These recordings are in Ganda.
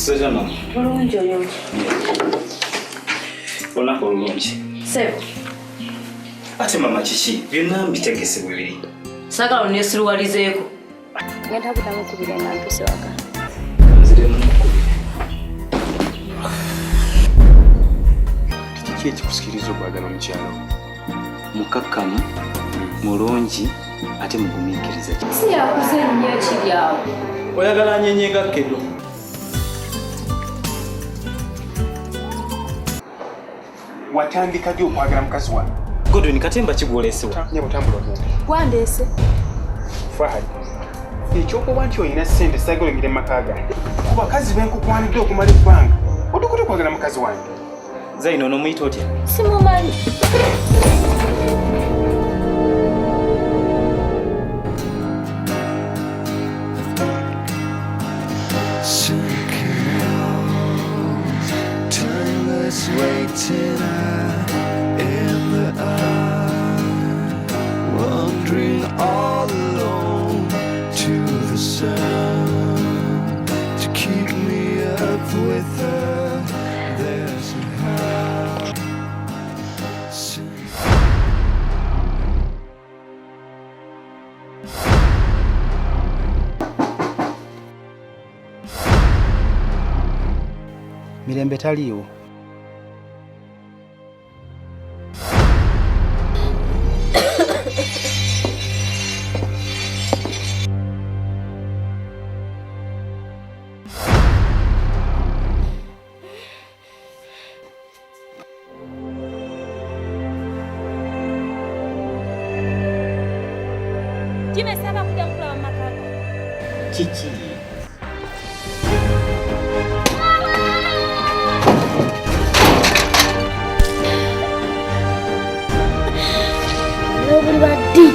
Sasa mama. Bulungi oyo. Olunaku olulungi. Sebo. Ate mama kiki byonna mbitegese bwebiri. Saagala onneesiruwalizeeko. Ngenda kuddamu kubira nampise waka. Nziremu nkubire. Kiki ekikusikiriza okwagala omukyalo? Mukakkamu, mulungi ate mugumiikiriza. Si yakuze nnyo kiri awo. Oyagala nyenye nga kkedo. Watandika ddi okwagala mukazi wange? Godwin katemba kigwolesewa. Nyabo tambula ogende. Wandeese. Fahad. Ekyokuba nti olina ssente saagala oyingire mu maka gange. Ku bakazi benkukwanidde okumala ebbanga. Oddukudde okwagala mukazi wange. Zaino onomuyita otya? Simumanyi. Waiting in the eye, wandering all alone to the sun to keep me up with her. There's a house. Mirembe taliiwo. Kimesaba kuja mkulaba mu maka gange. Kiki? N'obuli baddi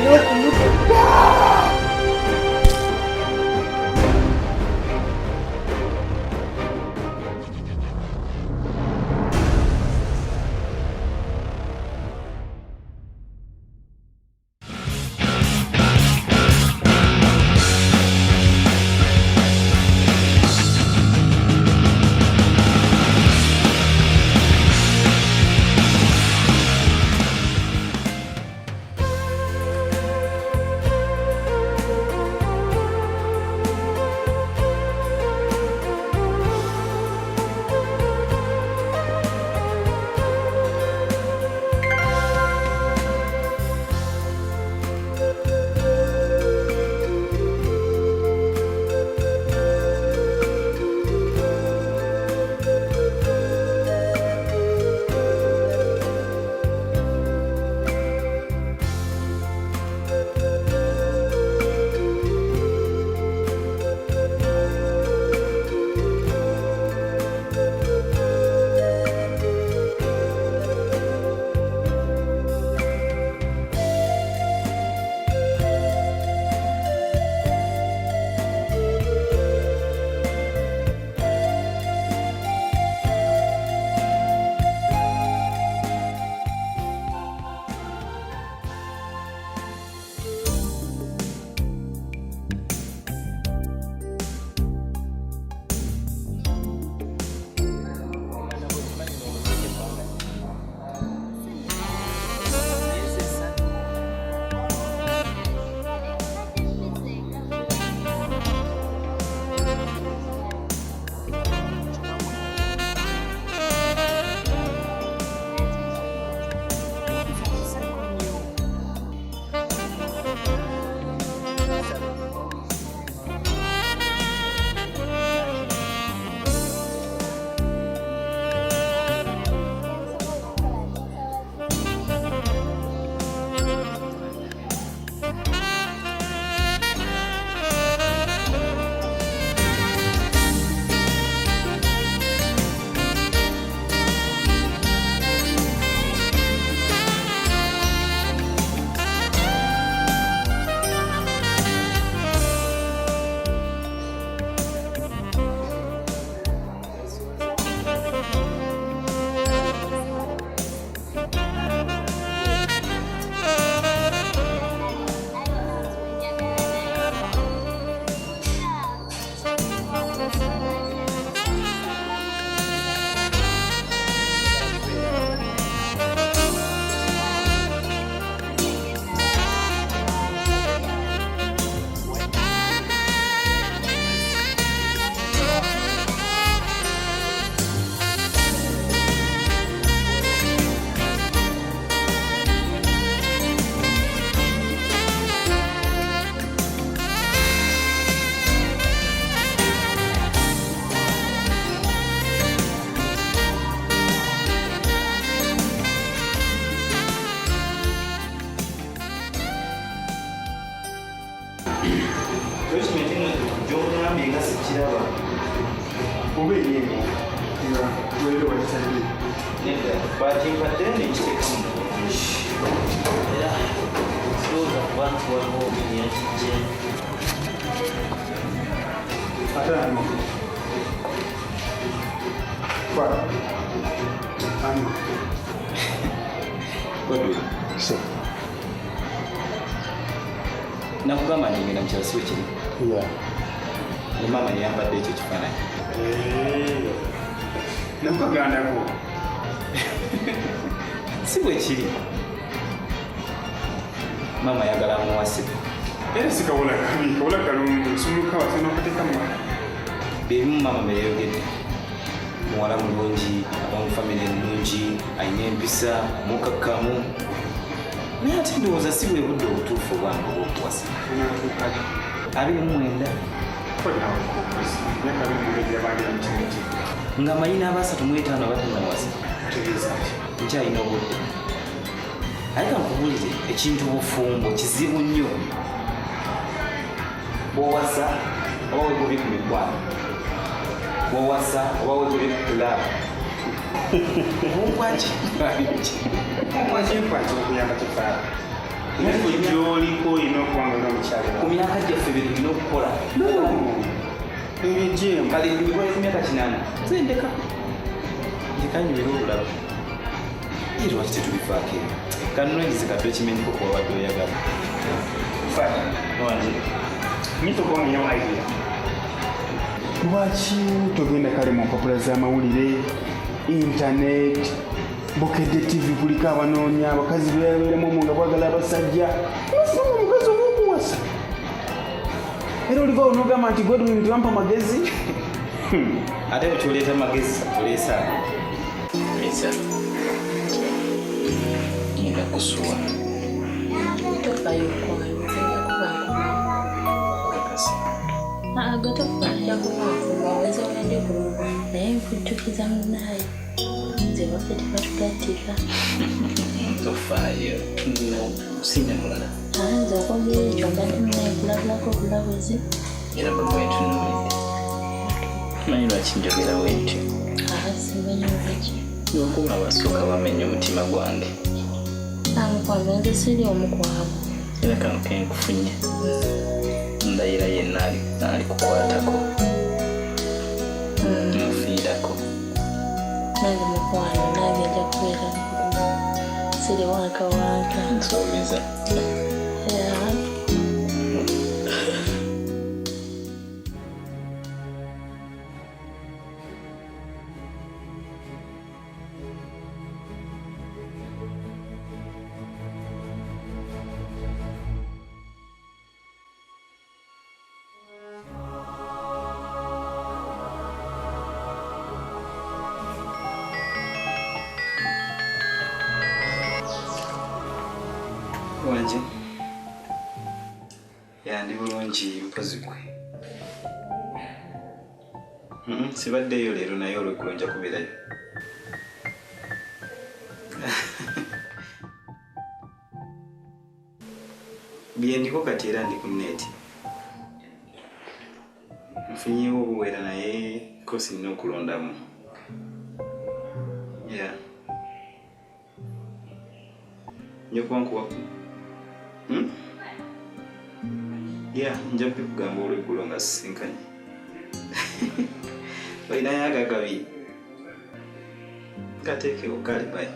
n'okumudda. oba eriengo nga wero watali Nedda batimpadde nekiteeka mu era sooza kubantu waliwo byakijje ate ano kwala ano so nakugamba ningenda mukyasibe kiri ne maama neyampadde ekyo kifaananyi nakukagandako si bwe kiri maama ayagala muwase era sikawula kabi kawula kalungi sumuka wasana okateekamu bebimu maama beyayogedde muwala mulungi abamufamire ennungi alina empisa mukakkamu naye ate ndowooza si bwe budde obutuufu obwange obwokuwasa 29 nga mayina abasatu mu 5 abatanawasa nkyalina obudde ayika nkubulire ekintu bufumbo kizibu nnyo bwowasa oba wegubye ku mikwano bwowasa oba wegubye ku kulaba bunkwaki okwaki okuyamba kifaala gyoliko olina okubanga olina omukyalo ku myaka gyaffe bye tulina okukola ebyejemu kale ndikole ku myaka 8 zendeka ndikanyumira obulaba ye lwaki tetubifaako ebyo kanonyize kadde okimenyeko kuba wadde oyagala wange nitokubamunya idea lwaki togenda kale mu mpapula z'amawulire internet bukedde tv kuliko abanoonya abakazi bebabeeramu omu nga bwagala abasajja nofuna omukazi obwokuwasa era oliva onogamba nti Godwin tiwampa magezi ate bwekyoleeta magezi oleesa esa ngenda kusuwa tofayo agatofaja kuwaweza olende kulungu naye nkujjukiza munaye nze waffe tebatugattira tofaayo sina mulala nze okwogera ekyo mbadde munaye kulabulako obulabuzi era bwemwetunuulidde manyi lwaki njogera wentyo simanyolaki lwokuba abasooka bamenya omutima gwange amukwano nze siri omukwabo era kano kenkufunye ndayira yenna alikukwatako mufiirako nange mukwano nange nja kubeera siri wankawanka nsuubiza wange yandi bulungi mpozi gwe sibaddeyo leero naye olweggulo nja kubeerayo byendiko kati era ndi ku nneeti nfunyewo obuwera naye ko sirina okulondamu ya nyokubankuwa ya nja kukugamba olweggulo nga sisinkanye olinayo agagabi kateekewo kale bayi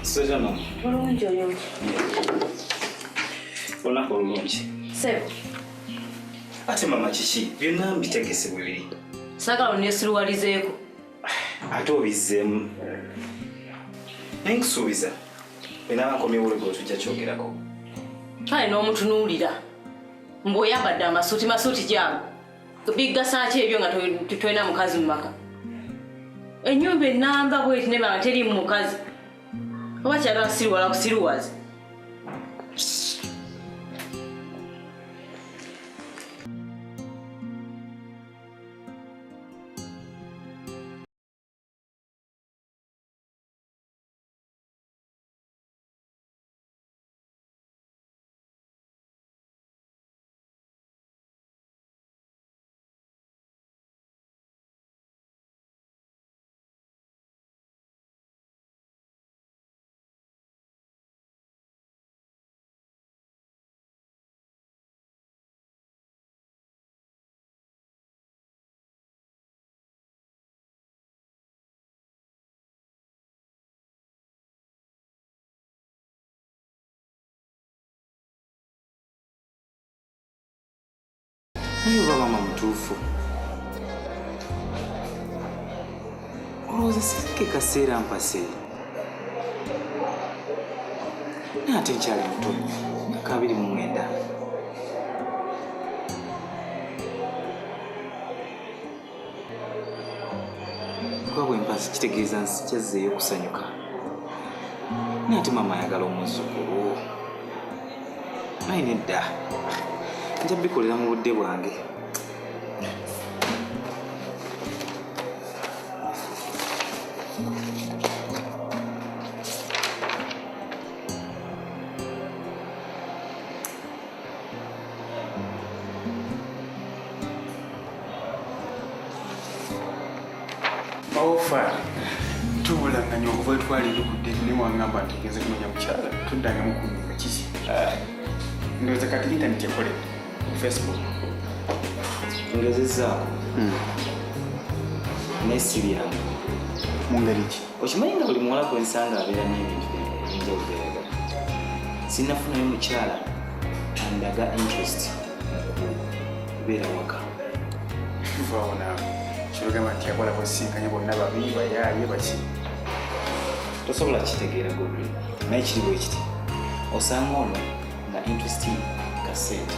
Sejano. bulungi oyo Olunaku olulungi. sebo Ate mama kiki byonna mbitegese bwebiri. sagala onesiruwalizeeko Ate obizzeemu. Naye nkusuubiza bwenaaba nkomyewo olweggulo tujja kyogerako. kale n'omutunuulira mbw'oyambadde masuuti gyange biggasa ki ebyo nga tolina mukazi mu maka ennyumba ennamba bweti nebanga teri mu mukazi Oba kyalala siruwala kusiruwazi. Naye oba mama mutuufu. Olowooza sike kaseera mpase. Naye ate nkyali muto, myaka 29. Kuba bwe mpasi kitegeeza nsikyazzeeyo kusanyuka. Naye ate mama ayagala omuzzukulu. Naye nedda. Nja bikolera mu budde bwange. Ofa tubulanganya okuva etwalira okudde ne wangamba nti ngeze kumenya mukyala tuddanga mukunyumba kiki ndowooza kati internet ekoledde Facebook Ngezezaako. N'essiri yange. mu ngeri ki? Okimanyi nga buli muwala gwensanga abeera n'ebintu ebiyinza okubeeraga. Sinnafunayo mukyala andaga interest mu kubeera waka. Vaawo naawe kyogamba nti yakola bosinkanya bonna babi bayaaye baki Tosobola kitegeera Godwin. Naye kiri bwe kiti. Osanga ono nga interest kasente.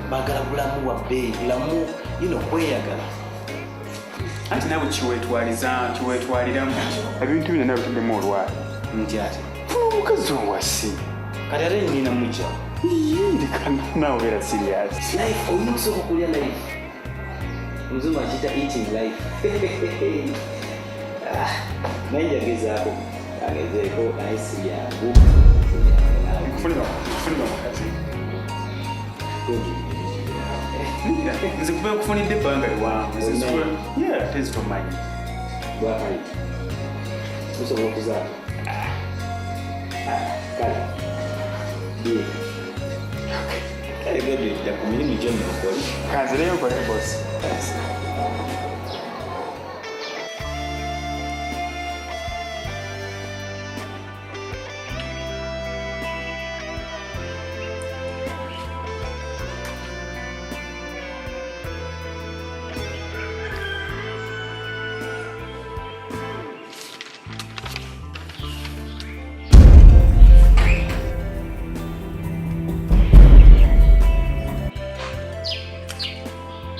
Baagala bulamu wa bbeeyi, bulamu kweyagala. anti naawe kiweetwaliramu ebintu bino naawe tuddemu olwali Nti ate. omukazi owasi Kati ate nnina mujja. ndikana naawe beera sirias Life, olina okusooka okulya life. Omuzungu akiyita eating life. Naye njagezaako. Agezeeko naye si yangu. nkufunira mukazi nze kuba kufunidde ebbanga liwangu tezitomanyi Bwakali. Tusobola okuzaala. Kale. Ye. Kale Godwin, dda ku mirimu gyonna okole. kanzireyo nkole bosi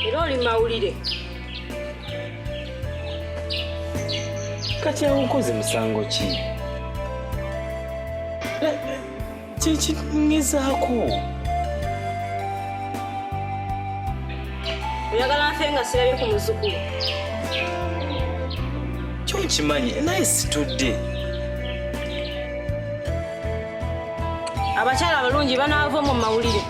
Era oli mawulire. Kati awo nkoze musango ki? Kikingezaako. Oyagala nfe nga sirabye ku muzzukulu. Kyo nkimanyi naye situdde. Abakyala abalungi banaava mu mawulire.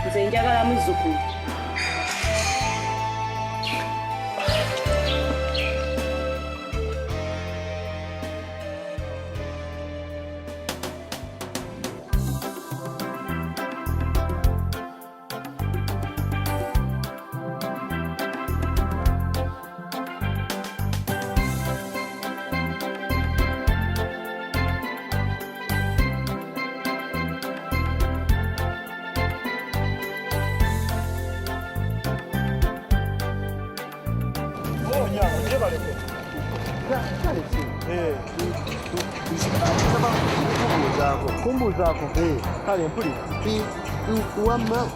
Nze njagala muzzukulu. kumbuzaako kale mpulira wamma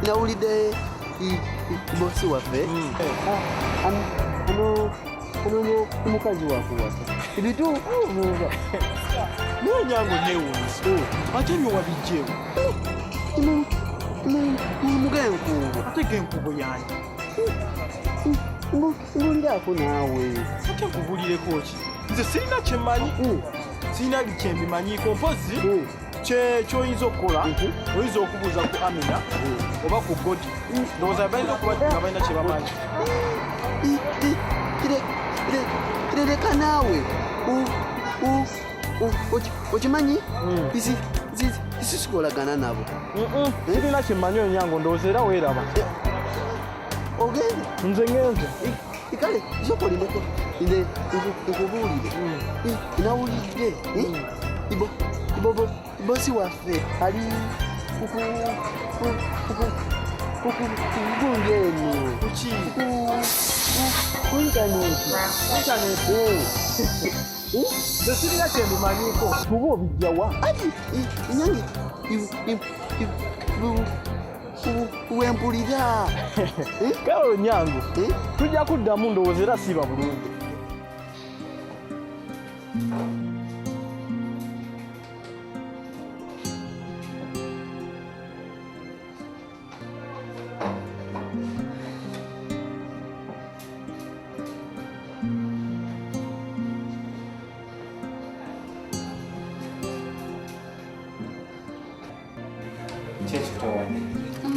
inawulidde bosi waffe ano ono omukazi wakuwasa ebituufu obuuba naye nyango neewuunyisa ate nyo wabijjeewo mugenkuubo ate genkubo yange mbulirako naawe ate nkubulireko ki nze sirina kyemmanyi sirina kyembimanyiiko mpozi kyoyinza okukola oyinza okubuuza ku Amina oba ku Godi ndowooza balina okuba nga balina kye bamanyi leka naawe okimanyi sisikolagana nabo sirina kyemmanyi onyango ndowooza era weeraba ogende nze ngenze kale sokolineko nze nkubuulire nawulidde bosi waffe ali kugunja eno kuki ku intaneti nze sirina kyembimanyiiko tuba obijjawa ati nyange wempulira kale onyango tujja kuddamu ndowooza era siiba bulungi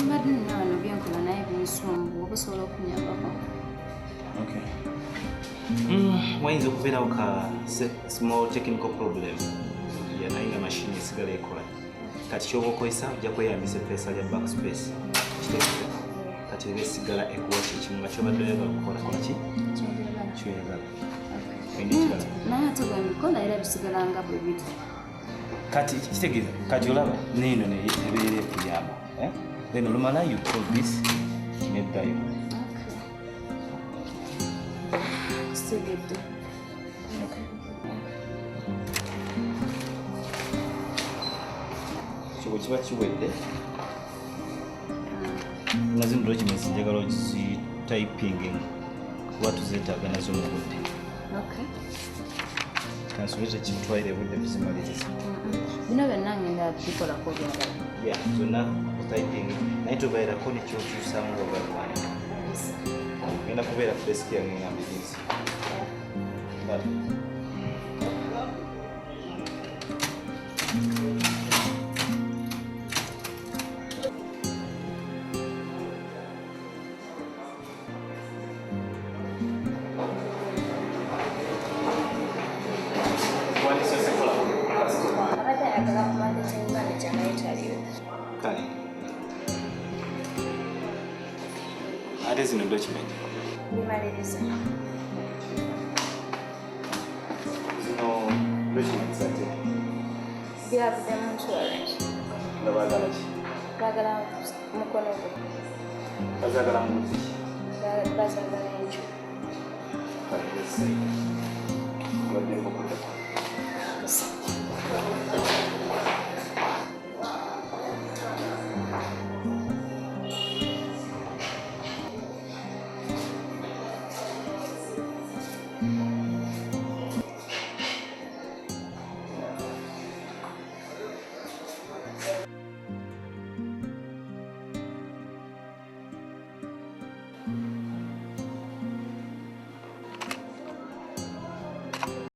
mbadde nina wano byenkola naye binsumbu oba osobola okunyambako. wayinza okubeerawo ka small technical problem naye nga mashini esigala ekola kati kyoba okozesa ojja kweyambisa eppeesa lya backspace kitekite kati era esigala ekuwa kyekimu nga kyobadde oyagala okukola kolaki kyoyagala endikirala naye ate bwembikola era bisigala nga bwe biri kati kitegeeza kati olaba neeno nebeera ekuyamba then olumala you call this neddayo kitegedde kyobo kiba kiwedde nazino documents njagala ozityping kuba tuzeetaaga nazo mu budde kansobeze kimutwalire budde tuzimaliriza bino byonna ngenda bikolako byagala zonna typing naye tobeerako nekyokyusaamu obalwanira genda kubeera ku desiki yange nga mbirizi abadde ayagala kumanda kyemibanda kyanaye taliwo kale ate zino document bimaliriza zino documents ate byavuddemu insurance nga baagala ki baagala mukono gwe bazaagala muzi bazaagala enju kale wadde okudda